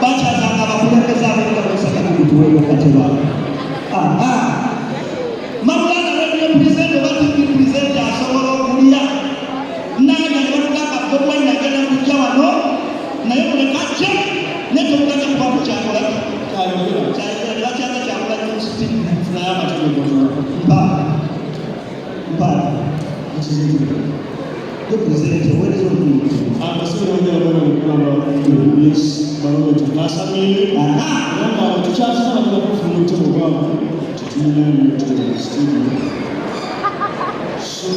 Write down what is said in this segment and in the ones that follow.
bacha zanga bakulembeza ab'enga bosaka kutuweyo kateba mabulana radio present batiki present asobola okulya naye ne bakugamba bobwa nagenda kujja wano naye mulekajja netokuganya kuba mukyakola kyayogera bakyaka kyakola kyositini naye amategeko mpa ekizingiro the president where is on abasore b'abana b'abana yes baro tukasamile namba tuchaza na kufuna mtego wao tutumina ni studio so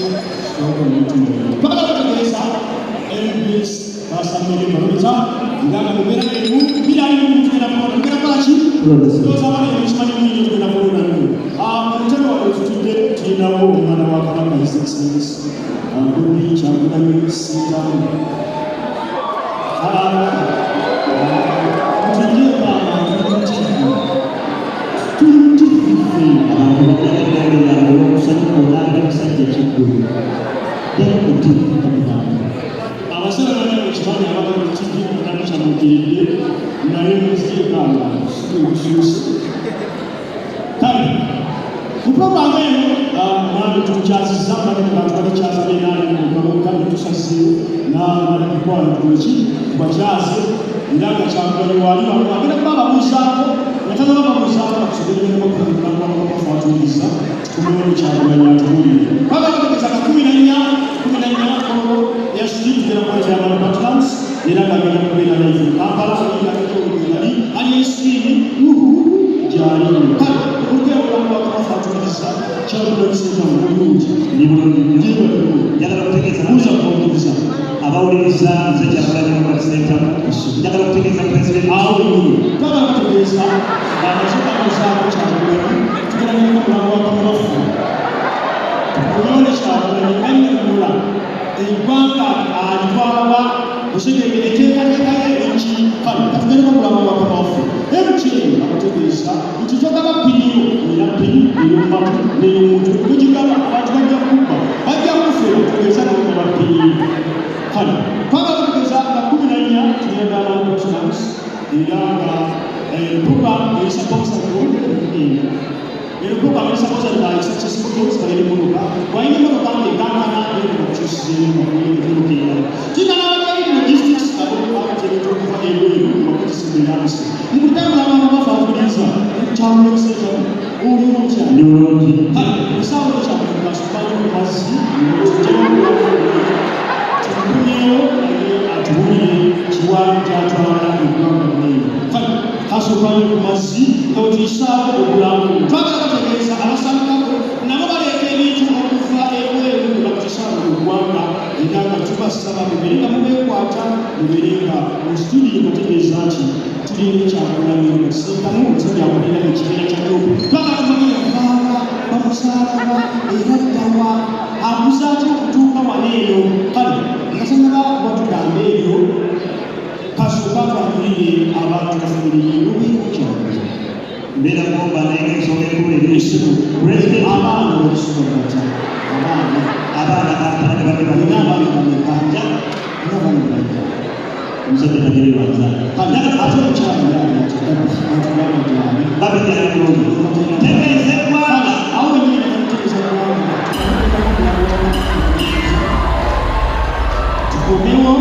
kwa kutekeleza MBS basamile baroza ngana mbera emu bila emu tuna kwa ngana pachi ndio zamani mshimani mwingi tuna kwa mtego wa studio tinao mwana wa kama 6 years Anguni chakula mingi sita mtendie baba abasore b'abanyamuryango abagabo b'ikindi bakanisha mu gihe nayo muziye baba susu kandi kupanga mwana tuchazi zama ni kwa chazi nani kwa kama tusasi na kwa tuchi kwa chazi ndaka chambali wali wakati baba muzako nataka baba muzako kusubiri kwa kwa kufuatilia kumwona chambali ya tuli baba kwa saa 14 ya street ya kwa jamaa patrons ndaka bila kubila hivi hapa la ali street jari kwa kufuatilia chakula kisema mmoja ni ndio yakala kutegeza kuza kuongeza abawuliza ze chakula kwa center yakala kutegeza president au ni kama kutegeza anasema kwa chakula tukana kwa kwa mafu kuonyesha ni aina kula ibanga alipaba usije kelekea katika nchi pale tukana kwa kwa mafu hebu chini kutegeza mtoto kama pilio ila pilio mbapo ndio mtu kujigaba watu wajja kuba wajja kufera tuweza kwa pilio hana paka kutegeza na 14 tunaenda na Christmas ilanga kuba ni suppose ilikuwa kama suppose na successful goals kwa ile mmoja kwa hiyo mmoja kama ikana na ile kuchusi kwa ile kile kina na logistics kwa territory kwa ile kwa kusimamia mkutano na mama mafafuliza chama sasa ulimucha ndio hadi sawa cha kwa sababu kazi tukunyo atuhuni kiwanja twala kwa mimi haso kwa mazi ndio tisaba okulangu twala kutekeleza abasanga na babaleke bitu okufa ewe na kutisaba okuwanga ndanga tuba sababu bilinga mubekwata mubilinga mu studio kutekeleza ati tulini chakula mingi sika mu tujja kulina ekibira kya jobu twala kumanya baba bamusaba eradawa abuzaje okutuuka waneeyo kale nkasanga watu dambeeyo kasuka twalire abantu kafulire n'obuyinja mbeera kuba naye ensonga ekulu eriisibu president abaana b'ekisoma kata abaana batana balina abaana bamekanja n'abaana balina omusajja tagerewaza ate omukyala yaani atugamba babitera bulungi tegeeza eggwanga awo wenyini tegeeza eggwanga tukomewo